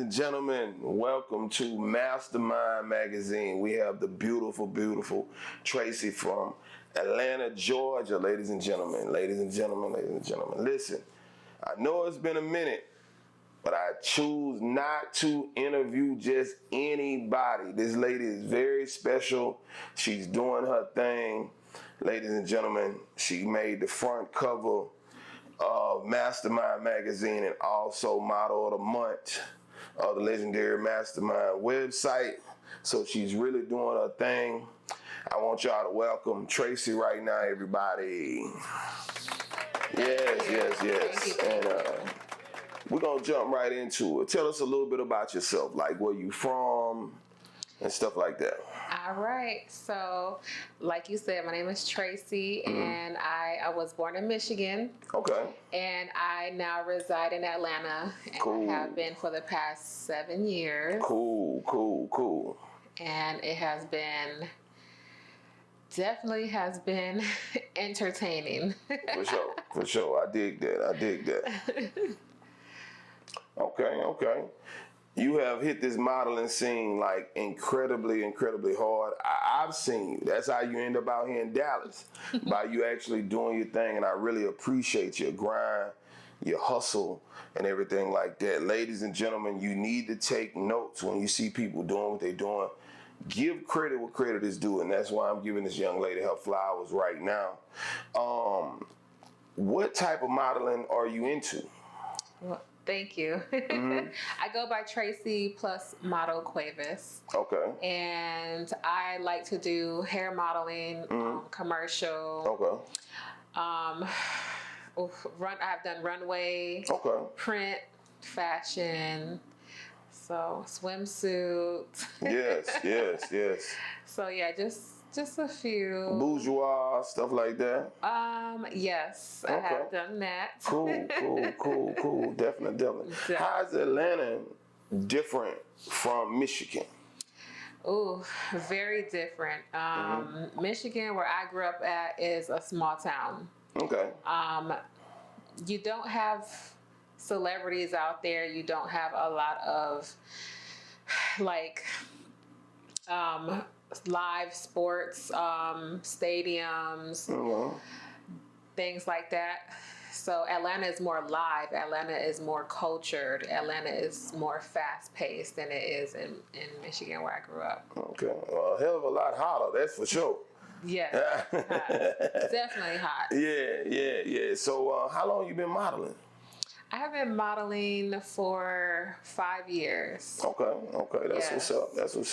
and gentlemen, welcome to Mastermind Magazine. We have the beautiful, beautiful Tracy from Atlanta, Georgia. Ladies and gentlemen, ladies and gentlemen, ladies and gentlemen. Listen, I know it's been a minute, but I choose not to interview just anybody. This lady is very special. She's doing her thing. Ladies and gentlemen, she made the front cover of Mastermind Magazine and also Model of the Month of the legendary Mastermind website. So she's really doing her thing. I want y'all to welcome Tracy right now, everybody. Yes. And we're going to jump right into it. Tell us a little bit about yourself, like where you from and stuff like that. All right. So, like you said, my name is Tracy, and I was born in Michigan. Okay. And I now reside in Atlanta, and Cool. I have been for the past 7 years. Cool. And it has been, definitely has been entertaining. For sure. I dig that. Okay. You have hit this modeling scene like incredibly hard. I've seen you. That's how you end up out here in Dallas, by you actually doing your thing. And I really appreciate your grind, your hustle, and everything like that. Ladies and gentlemen, you need to take notes when you see people doing what they're doing. Give credit what credit is due, and that's why I'm giving this young lady her flowers right now. What type of modeling are you into? Well, thank you. I go by Tracy plus Model Cuevas. Okay. And I like to do hair modeling, commercial. Okay. I've done runway, print, fashion, so swimsuit. Yes. So yeah, just a few. Bourgeois, stuff like that. Yes, I have done that. Cool. Definitely. How is Atlanta different from Michigan? Ooh, very different. Michigan, where I grew up at, is a small town. Okay. You don't have celebrities out there. You don't have a lot of live sports, stadiums, things like that. So Atlanta is more live. Atlanta is more cultured. Atlanta is more fast-paced than it is in Michigan, where I grew up. Okay. Well, a hell of a lot hotter, that's for sure. Yes, hot. Definitely hot. Yeah. So how long you been modeling? I have been modeling for 5 years. Okay. That's what's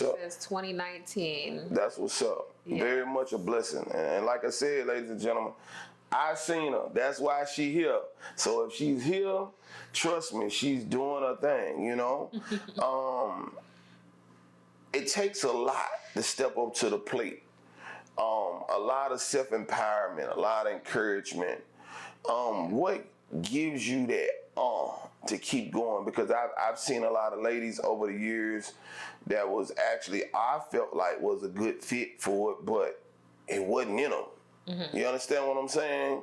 up. Since 2019. That's what's up. Yeah. Very much a blessing. And like I said, ladies and gentlemen, I seen her. That's why she here. So if she's here, trust me, she's doing her thing, you know? It takes a lot to step up to the plate. A lot of self-empowerment, a lot of encouragement. What gives you that to keep going? Because I've seen a lot of ladies over the years that was actually, I felt like was a good fit for it, but it wasn't in them. You understand what I'm saying?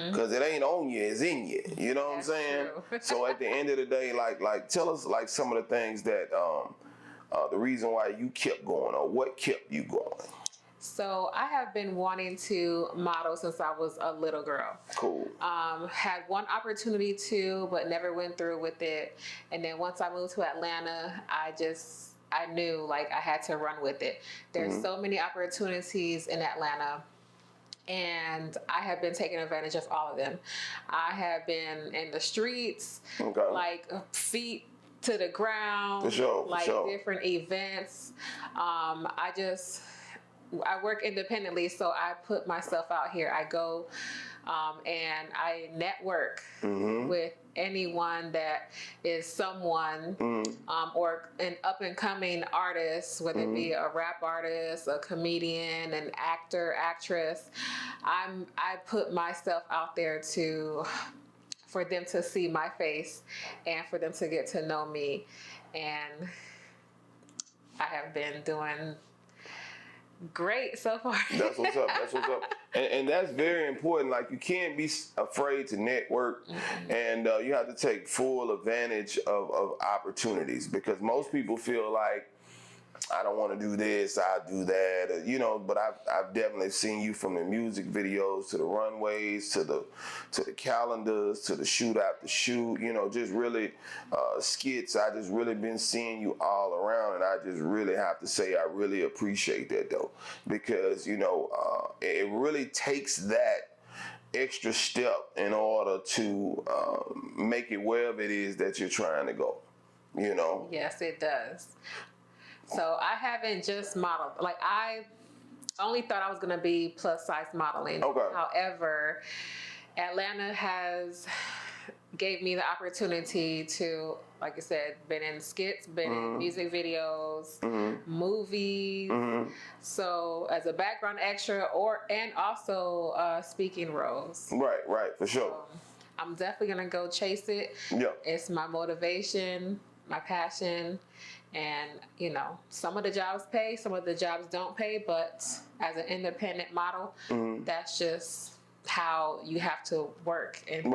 Because it ain't on you, it's in you. You know what I'm saying? So at the end of the day, like tell us like some of the things that the reason why you kept going, or what kept you going. So I have been wanting to model since I was a little girl. Cool. Had one opportunity to, but never went through with it. And then once I moved to Atlanta, I knew like I had to run with it. There's so many opportunities in Atlanta, and I have been taking advantage of all of them. I have been in the streets, like feet to the ground, for sure. Different events. I work independently, so I put myself out here. I go and I network with anyone that is someone or an up-and-coming artist, whether it be a rap artist, a comedian, an actor, actress. I put myself out there for them to see my face and for them to get to know me. And I have been doing great so far. That's what's up. That's what's up. And that's very important. Like, you can't be afraid to network, and you have to take full advantage of opportunities, because most people feel like, I don't want to do this, I'll do that, you know. But I've definitely seen you, from the music videos to the runways to the calendars to the shoot after shoot, you know, just really skits. I just really been seeing you all around, and I just really have to say I really appreciate that, though, because, you know, it really takes that extra step in order to make it wherever it is that you're trying to go, you know. Yes, it does. So I haven't just modeled. Like, I only thought I was going to be plus size modeling. Okay. However, Atlanta has gave me the opportunity to, like I said, been in skits, been in music videos, movies. So as a background extra, and also speaking roles. Right, for sure. I'm definitely going to go chase it. Yeah. It's my motivation, my passion. And, you know, some of the jobs pay, some of the jobs don't pay, but as an independent model, that's just how you have to work and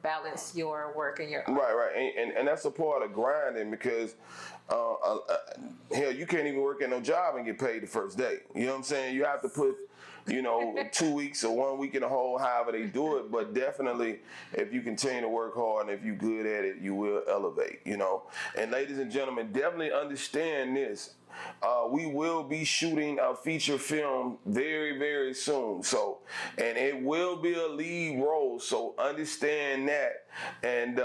balance your work and your art. Right. And that's a part of grinding, because hell, you can't even work at no job and get paid the first day. You know what I'm saying? You have to put, you know, 2 weeks or 1 week in a hole, however they do it. But definitely, if you continue to work hard and if you're good at it, you will elevate, you know. And ladies and gentlemen, definitely understand this. We will be shooting a feature film very, very soon. So, and it will be a lead role. So understand that, and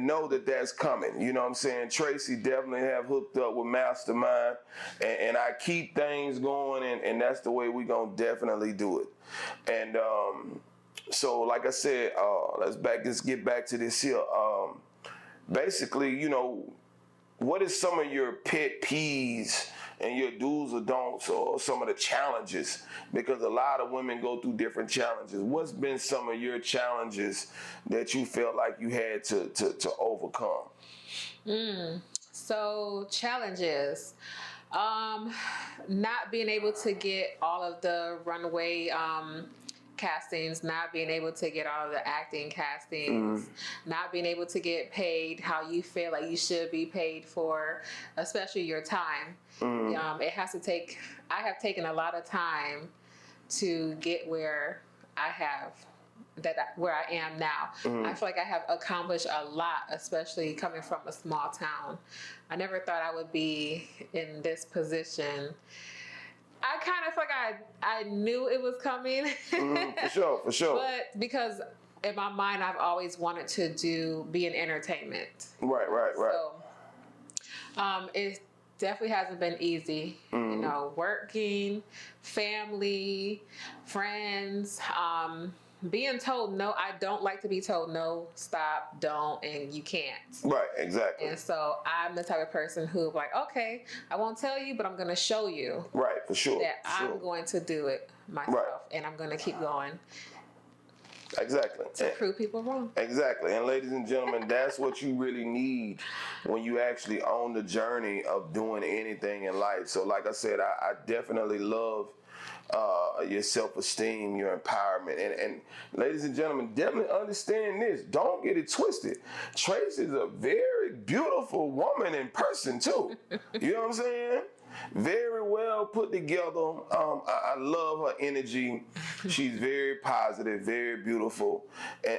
know that that's coming. You know what I'm saying? Tracy definitely have hooked up with Mastermind, and I keep things going, and that's the way we're going to definitely do it. And so, like I said, let's get back to this here. Basically, you know, what is some of your pet peeves and your do's or don'ts, or some of the challenges? Because a lot of women go through different challenges. What's been some of your challenges that you felt like you had to overcome? So challenges, not being able to get all of the runway castings, not being able to get all of the acting castings, not being able to get paid how you feel like you should be paid for, especially your time. It has to take, I have taken a lot of time to get where I am now. I feel like I have accomplished a lot, especially coming from a small town. I never thought I would be in this position. I kind of feel like I knew it was coming. For sure. But because in my mind, I've always wanted to be in entertainment. Right. So, it definitely hasn't been easy. You know, working, family, friends, being told no. I don't like to be told no, stop, don't, and you can't. Right, exactly. And so I'm the type of person who, like, okay, I won't tell you, but I'm going to show you. Right, for sure. That I'm going to do it myself, and I'm going to keep going. Exactly. To prove people wrong. Exactly. And ladies and gentlemen, that's what you really need when you actually own the journey of doing anything in life. So like I said, I definitely love your self-esteem, your empowerment. And ladies and gentlemen, definitely understand this. Don't get it twisted. Tracy is a very beautiful woman in person too. You know what I'm saying? Very well put together. I love her energy. She's very positive, very beautiful,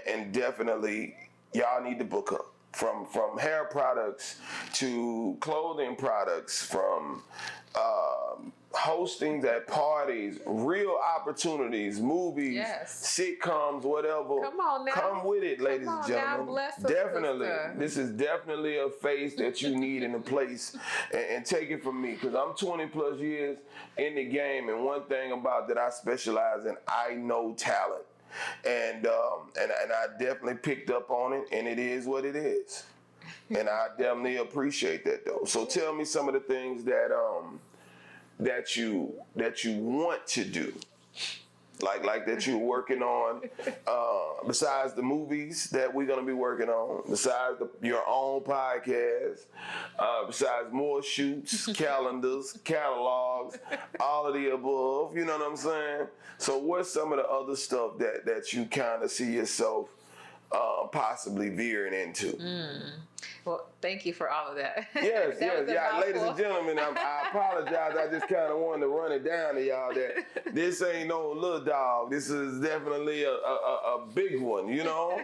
and definitely y'all need to book her. From hair products to clothing products, from hosting at parties, real opportunities, movies, sitcoms, whatever. Come on now. Come with it, ladies and gentlemen. Bless us, definitely. sister. This is definitely a face that you need in a place. And take it from me, because I'm 20 plus years in the game, and one thing about that I specialize in, I know talent. And I definitely picked up on it, and it is what it is. And I definitely appreciate that, though. So tell me some of the things that you want to do. like that you're working on, besides the movies that we're gonna be working on, besides your own podcast, besides more shoots, calendars, catalogs, all of the above. You know what I'm saying? So what's some of the other stuff that you kind of see yourself possibly veering into? Well, thank you for all of that. Yes, That was a yeah. Ladies and mouthful. gentlemen, I apologize. I just kind of wanted to run it down to y'all that this ain't no little dog. This is definitely a big one, you know?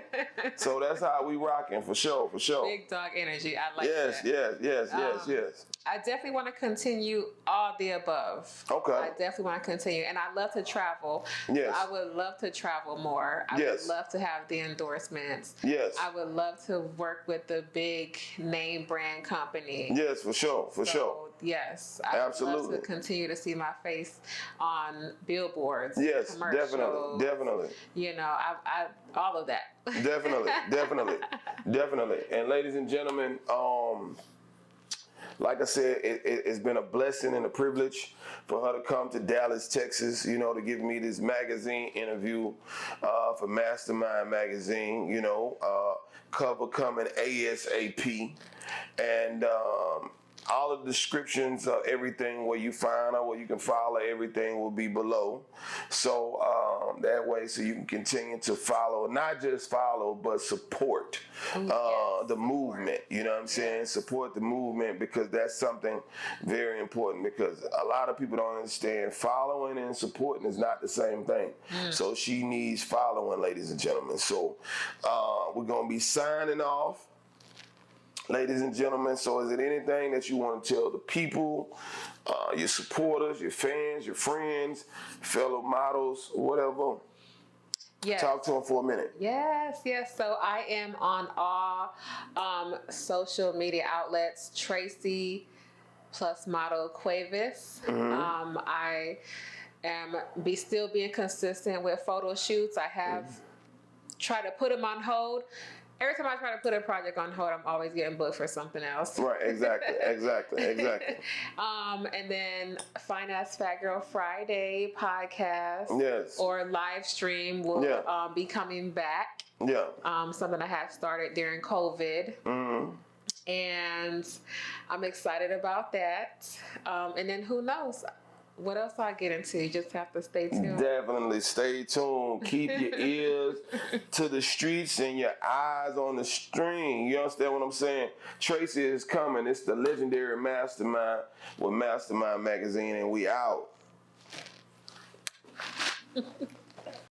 So that's how we rocking, for sure, for sure. Big dog energy. I like Yes, that. yes. I definitely want to continue all the above. Okay. I definitely want to continue. And I love to travel. Yes. I would love to travel more. I Yes. would love to have the endorsements. Yes. I would love to work with the big name brand company. Yes, for sure, for sure. Yes. I would Absolutely. love to continue to see my face on billboards. Yes, commercials, definitely. You know, I all of that. Definitely. And ladies and gentlemen, like I said, it's been a blessing and a privilege for her to come to Dallas, Texas, you know, to give me this magazine interview for Mastermind Magazine, you know, cover coming ASAP. And all of the descriptions of everything where you find her, where you can follow, everything will be below. So that way, so you can continue to follow, not just follow, but support the movement. You know what I'm saying? Yes. Support the movement, because that's something very important, because a lot of people don't understand following and supporting is not the same thing. So she needs following, ladies and gentlemen. So we're going to be signing off. Ladies and gentlemen, so is it anything that you want to tell the people, your supporters, your fans, your friends, fellow models, whatever? Yes. Talk to them for a minute. Yes. So I am on all social media outlets, Tracy plus model Cuevas. I am still being consistent with photo shoots. I have tried to put them on hold. Every time I try to put a project on hold, I'm always getting booked for something else. Right, exactly. And then Fine Ass Fat Girl Friday podcast, yes, or live stream will be coming back. Yeah. Something I had started during COVID. And I'm excited about that. And then who knows? What else I'll get into? You just have to stay tuned. Definitely stay tuned. Keep your ears to the streets and your eyes on the string. You understand what I'm saying? Tracy is coming. It's the legendary Mastermind with Mastermind Magazine, and we out.